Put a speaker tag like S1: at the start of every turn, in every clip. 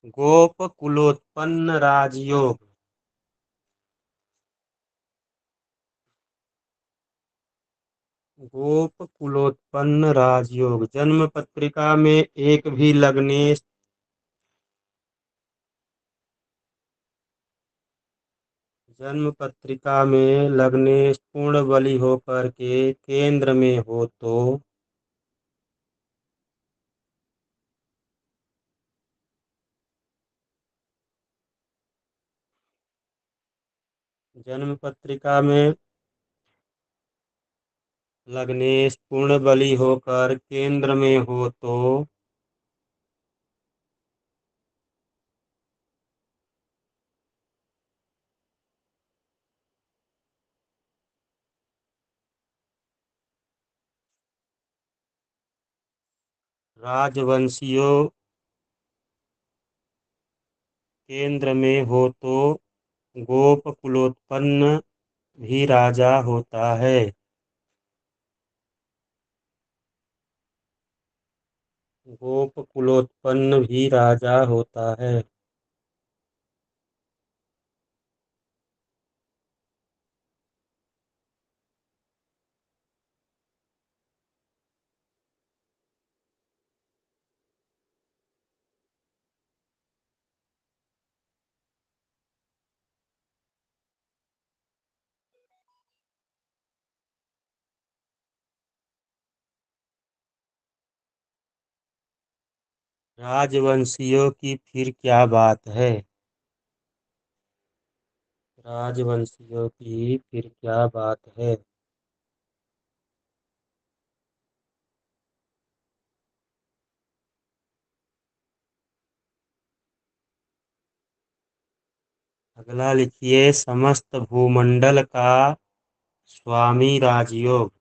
S1: गोप कुलोत्पन्न राजयोग। गोप कुलोत्पन्न राजयोग। जन्म पत्रिका में एक भी लग्नेश। जन्म पत्रिका में लग्नेश पूर्ण बली होकर के केंद्र में हो तो जन्म पत्रिका में लग्नेश पूर्ण बली होकर केंद्र में हो तो राजवंशियों केंद्र में हो तो गोप कुलोत्पन्न भी राजा होता है। गोप कुलोत्पन्न भी राजा होता है। राजवंशियों की फिर क्या बात है। राजवंशियों की फिर क्या बात है। अगला लिखिए, समस्त भूमंडल का स्वामी राजयोग।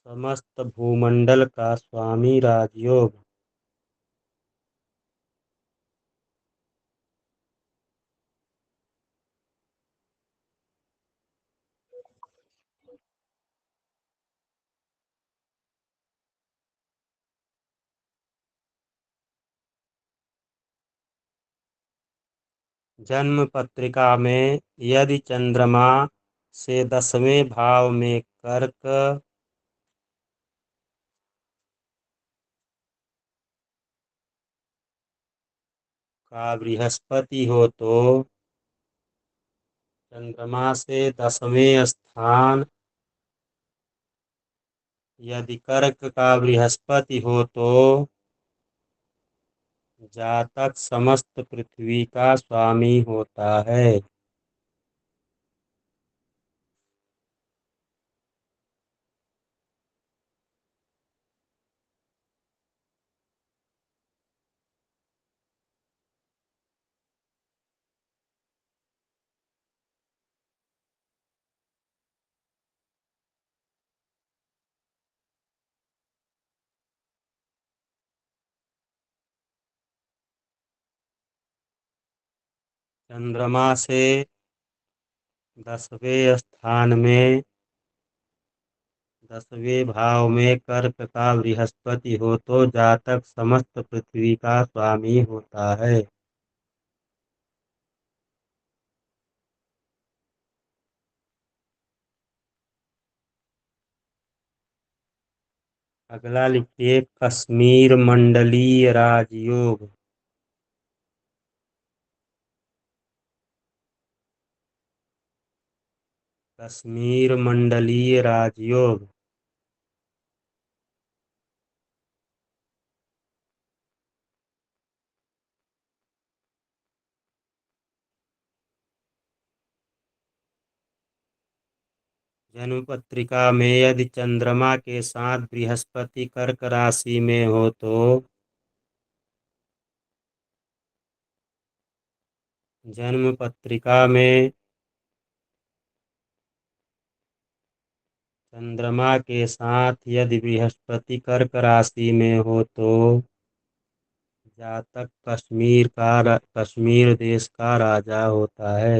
S1: समस्त भूमंडल का स्वामी राजयोग। जन्म पत्रिका में यदि चंद्रमा से 10वें भाव में कर्क का बृहस्पति हो तो चंद्रमा से 10वें स्थान यदि कर्क का बृहस्पति हो तो जातक समस्त पृथ्वी का स्वामी होता है। चंद्रमा से 10वें स्थान में 10वें भाव में कर्क का बृहस्पति हो तो जातक समस्त पृथ्वी का स्वामी होता है। अगला लिखिए, कश्मीर मंडलीय राजयोग। कश्मीर मंडलीय राजयोग। जन्म पत्रिका में यदि चंद्रमा के साथ बृहस्पति कर्क राशि में हो तो जन्म पत्रिका में चंद्रमा के साथ यदि बृहस्पति कर्क राशि में हो तो जातक कश्मीर देश का राजा होता है।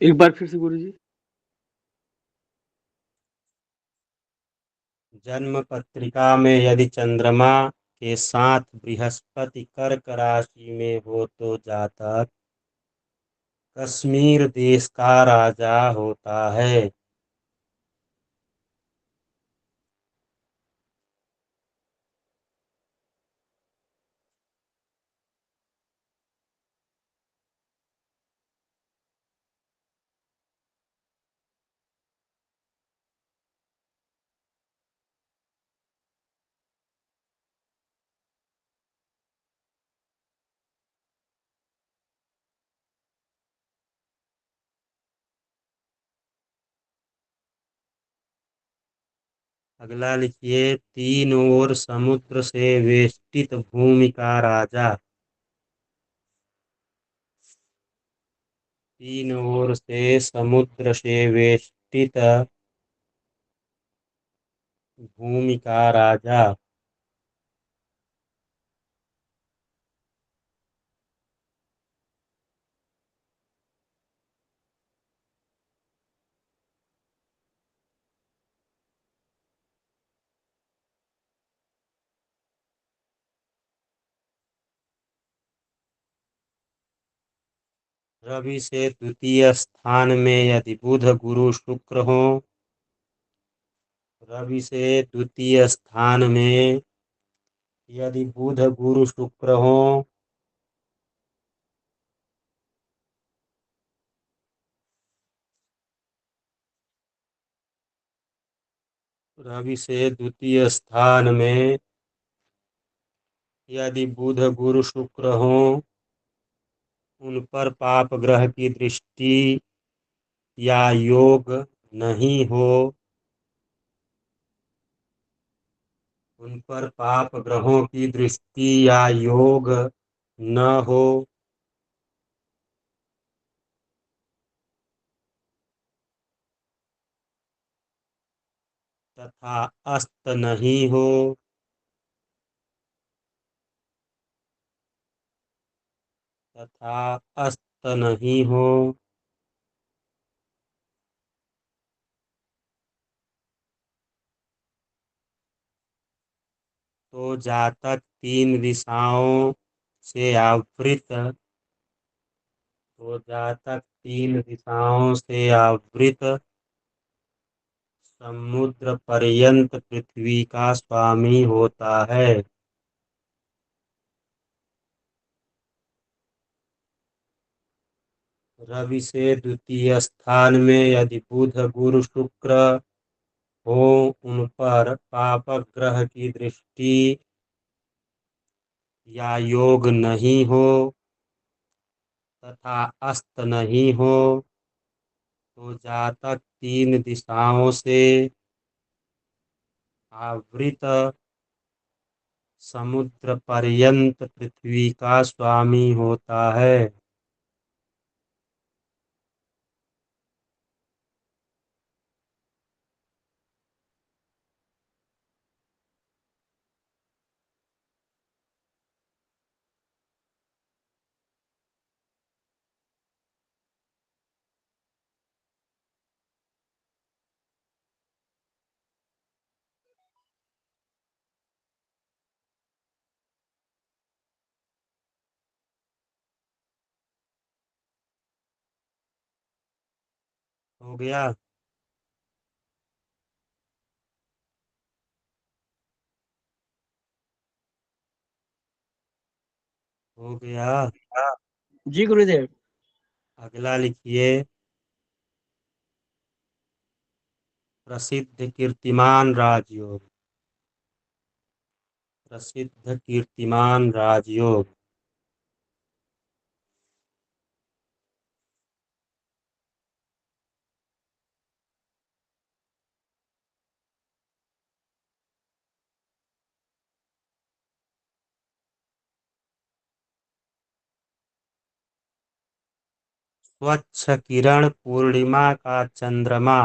S2: एक बार फिर से गुरु जी।
S1: जन्म पत्रिका में यदि चंद्रमा के साथ बृहस्पति कर्क राशि में हो तो जातक कश्मीर देश का राजा होता है। अगला लिखिए, तीन ओर समुद्र से वेष्टित भूमि का राजा। तीन ओर से समुद्र से वेष्टित भूमि का राजा। रवि से द्वितीय स्थान में यदि बुध गुरु शुक्र हो। रवि से द्वितीय स्थान में यदि बुध गुरु शुक्र हो। रवि से द्वितीय स्थान में यदि बुध गुरु शुक्र हो, उन पर पाप ग्रह की दृष्टि या योग नहीं हो। उन पर पाप ग्रहों की दृष्टि या योग न हो तथा अस्त नहीं हो। तथा अस्त नहीं हो तो जातक तीन दिशाओं से आवृत। तो जातक तीन दिशाओं से आवृत समुद्र पर्यंत पृथ्वी का स्वामी होता है। रवि से द्वितीय स्थान में यदि बुध गुरु शुक्र हो, उन पर पापक ग्रह की दृष्टि या योग नहीं हो तथा अस्त नहीं हो तो जातक तीन दिशाओं से आवृत समुद्र पर्यंत पृथ्वी का स्वामी होता है। हो गया। हो गया।
S2: हाँ। जी गुरुदेव।
S1: अगला लिखिए, प्रसिद्ध कीर्तिमान राजयोग। प्रसिद्ध कीर्तिमान राजयोग। स्वच्छ किरण पूर्णिमा का चंद्रमा।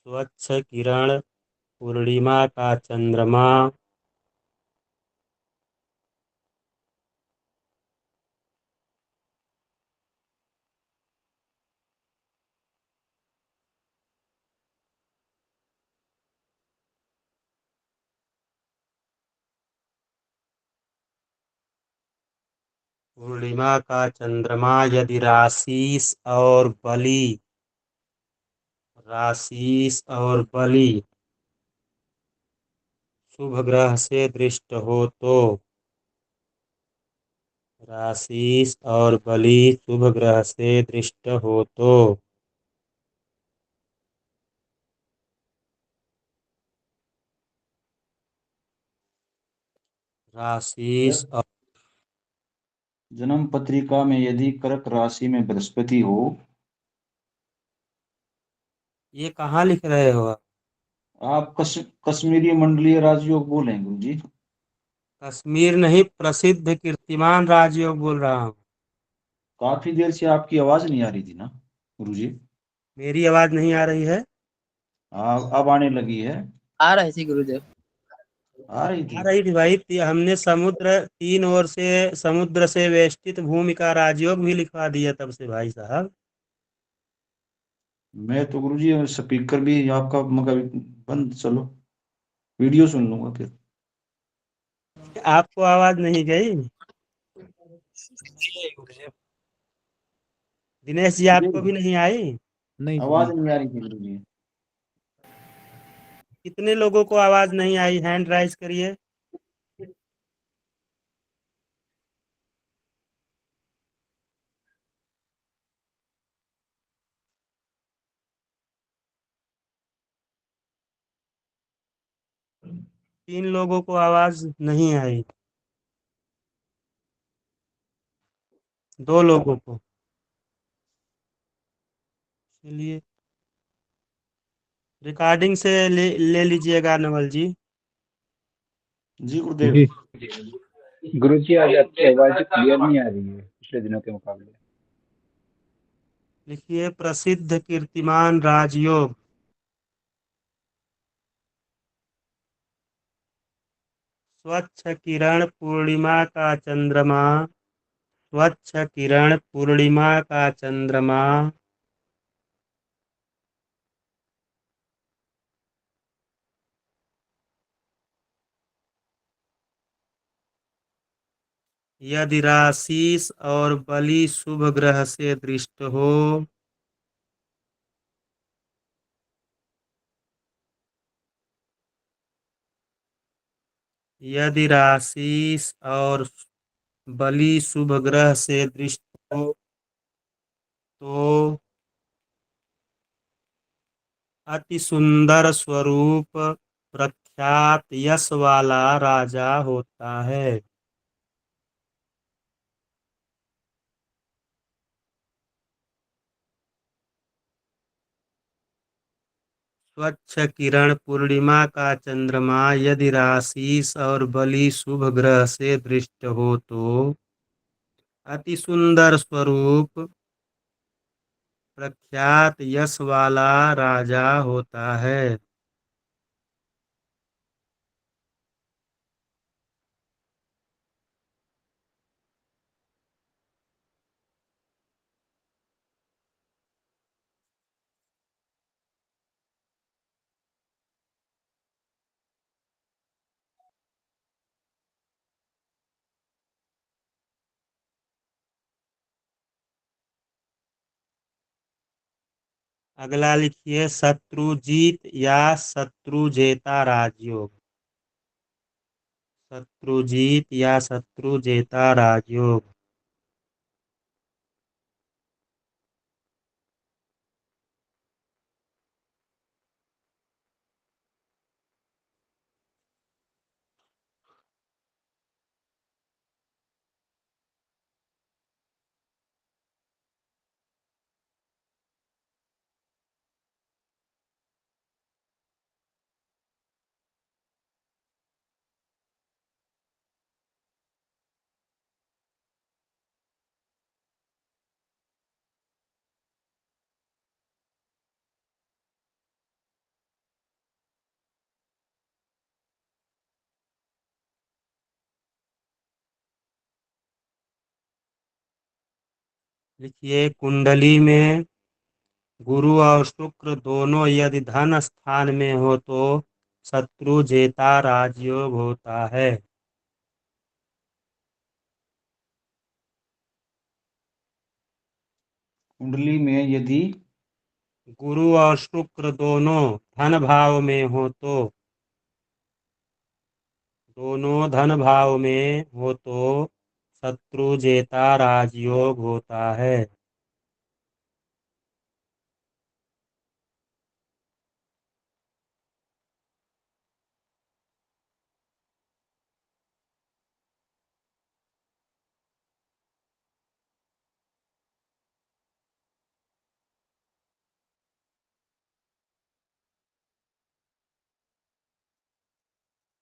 S1: स्वच्छ किरण पूर्णिमा का चंद्रमा पूर्णिमा का चंद्रमा यदि राशीस और बली शुभ ग्रह से दृष्ट हो तो राशीस और बली शुभ ग्रह से दृष्ट हो तो राशीस और
S3: जन्म पत्रिका में यदि कर्क राशि में बृहस्पति हो।
S1: ये कहाँ लिख रहे हो आप?
S3: आप कश्मीरी मंडलीय राजयोग बोले गुरु जी।
S1: कश्मीर नहीं, प्रसिद्ध कीर्तिमान राजयोग बोल रहा हूँ।
S3: काफी देर से आपकी आवाज नहीं आ रही थी ना गुरु जी।
S1: मेरी आवाज नहीं आ रही है?
S3: हाँ, अब आने लगी है।
S2: आ रहे थे गुरुदेव।
S3: आ रही
S1: आ
S3: थी।
S1: रही थी भाई। हमने समुद्र, तीन ओर से समुद्र से वेष्टित भूमि का राजयोग भी लिखवा दिया तब से भाई साहब।
S3: मैं तो गुरु जी स्पीकर भी आपका मगर बंद, चलो वीडियो सुन लूंगा फिर।
S1: आपको आवाज नहीं गई?
S4: नहीं आई गुरुदेव।
S1: दिनेश जी, आपको भी
S3: नहीं,
S1: नहीं आई?
S4: नहीं जी,
S3: आवाज
S4: नहीं।
S3: नहीं आ रही थी गुरु जी।
S1: कितने लोगों को आवाज नहीं आई? हैंड राइज करिए। तीन लोगों को आवाज नहीं आई। दो लोगों को। चलिए, रिकॉर्डिंग से ले लीजिएगा नवल जी।
S3: जी गुरुदेव।
S5: जी गुरु जी, आज आपकी आवाज क्लियर नहीं आ रही है पिछले दिनों के मुकाबले।
S1: लिखिए प्रसिद्ध कीर्तिमान राजयोग। स्वच्छ किरण पूर्णिमा का चंद्रमा, स्वच्छ किरण पूर्णिमा का चंद्रमा यदि राशीस और बलि शुभ ग्रह से दृष्ट हो यदि राशीस और बलि शुभ ग्रह से दृष्ट हो तो अति सुंदर स्वरूप, प्रख्यात यश वाला राजा होता है। स्वच्छ किरण पूर्णिमा का चंद्रमा यदि राशीस और बलि शुभ ग्रह से दृष्ट हो तो अति सुंदर स्वरूप, प्रख्यात यश वाला राजा होता है। अगला लिखिए शत्रुजीत या शत्रुजेता राजयोग। शत्रुजीत या शत्रुजेता राजयोग। लिखिए कुंडली में गुरु और शुक्र दोनों यदि धन स्थान में हो तो शत्रु जेता राजयोग होता है।
S3: कुंडली में यदि
S1: गुरु और शुक्र दोनों धन भाव में हो तो, दोनों धन भाव में हो तो शत्रु जेता राजयोग होता है।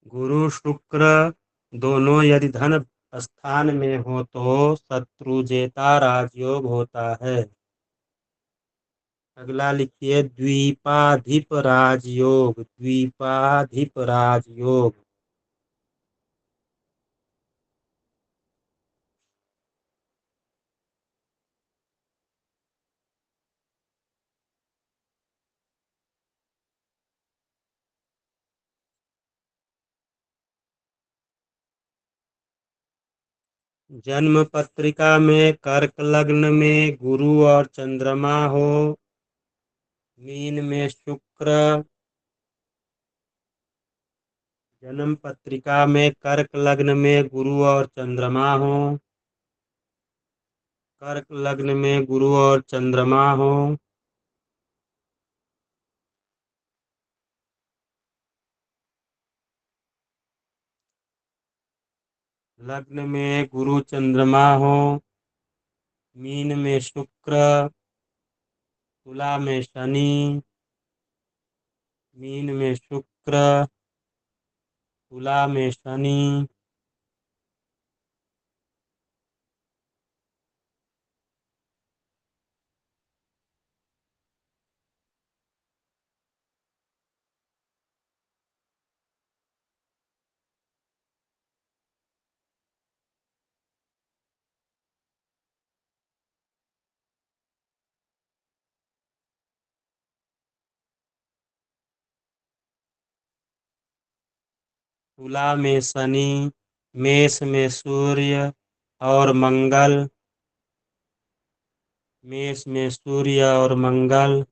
S1: गुरु शुक्र दोनों यदि धन स्थान में हो तो शत्रु जेता राजयोग होता है। अगला लिखिए द्वीपाधिप राजयोग, द्वीपाधिप राजयोग। जन्म पत्रिका में कर्क लग्न में गुरु और चंद्रमा हो, मीन में शुक्र। जन्म पत्रिका में कर्क लग्न में गुरु और चंद्रमा हो, कर्क लग्न में गुरु और चंद्रमा हो। लग्न में गुरु चंद्रमा हो, मीन में शुक्र, तुला में शनि। मीन में शुक्र, तुला में शनि। तुला में शनि, मेष में सूर्य और मंगल। मेष में सूर्य और मंगल।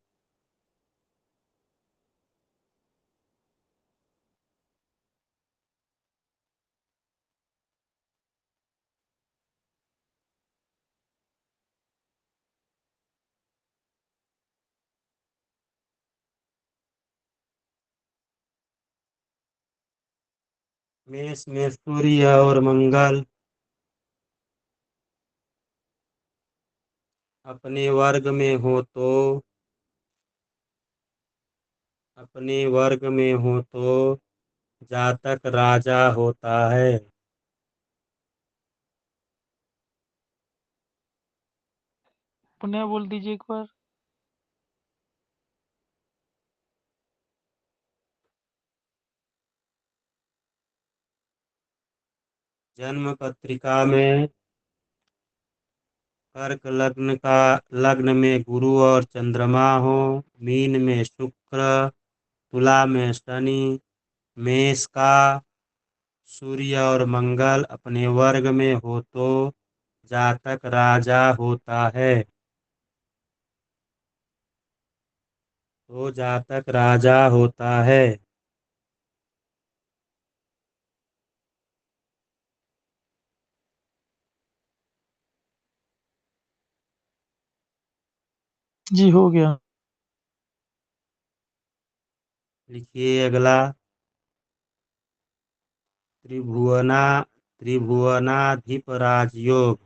S1: मेष में सूर्य और मंगल अपने वर्ग में हो तो, अपने वर्ग में हो तो जातक राजा होता है।
S4: पुनः बोल दीजिए एक बार।
S1: जन्म पत्रिका में कर्क लग्न में गुरु और चंद्रमा हो, मीन में शुक्र, तुला में शनि, मेष का सूर्य और मंगल अपने वर्ग में हो तो जातक राजा होता है। तो जातक राजा होता है।
S4: जी हो गया।
S1: लिखिए अगला त्रिभुवना त्रिभुवनाधिप राजयोग,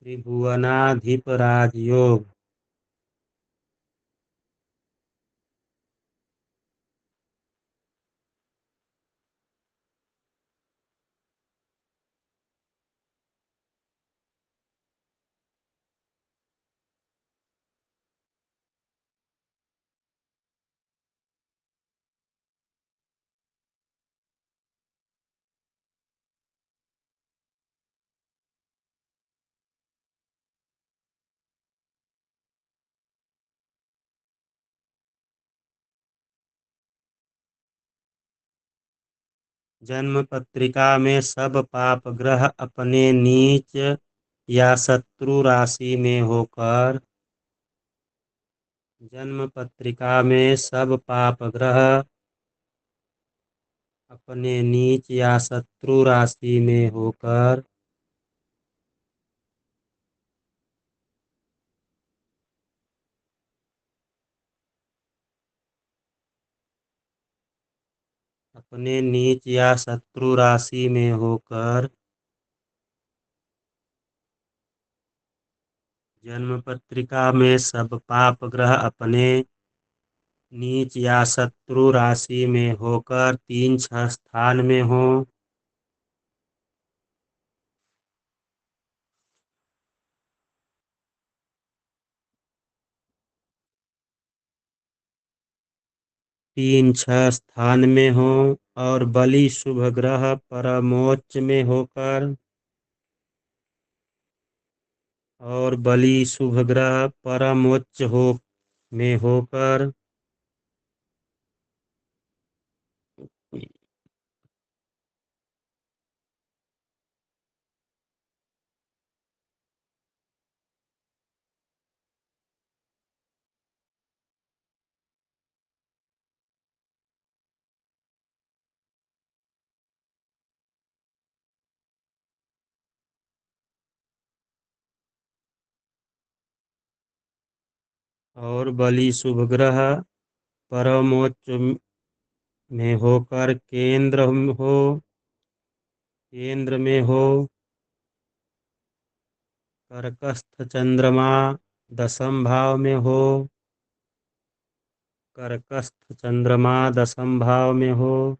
S1: त्रिभुवनाधिप राजयोग। जन्म पत्रिका में सब पाप ग्रह अपने नीच या शत्रु राशि में होकर जन्म पत्रिका में सब पाप ग्रह अपने नीच या शत्रु राशि में होकर अपने नीच या शत्रु राशि में होकर जन्म पत्रिका में सब पाप ग्रह अपने नीच या शत्रु राशि में होकर 3-6 स्थान में हो, 3-6 स्थान में हो और बलि शुभ ग्रह परमोच्च में होकर और बलि शुभ ग्रह परमोच्च हो में होकर और बलि शुभ ग्रह परमोच्च में होकर केंद्र में हो, कर्कस्थ चंद्रमा 10th भाव में हो, कर्कस्थ चंद्रमा 10th भाव में हो,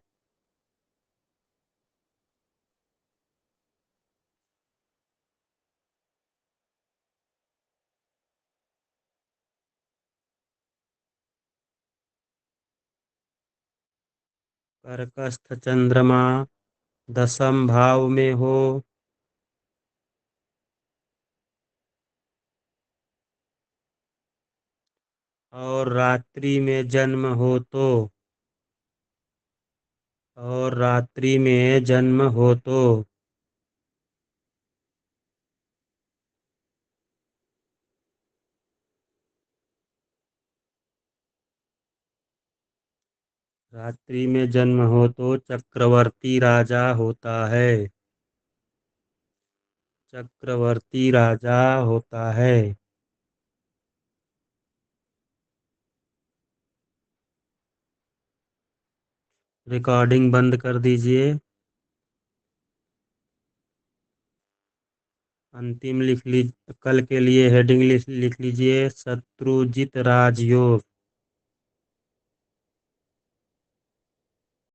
S1: कर्कस्थ चंद्रमा 10th भाव में हो और रात्रि में जन्म हो तो चक्रवर्ती राजा होता है। चक्रवर्ती राजा होता है। रिकॉर्डिंग बंद कर दीजिए। अंतिम लिख लीजिए, कल के लिए हेडिंग लिख लीजिए, शत्रुजित राजयोग।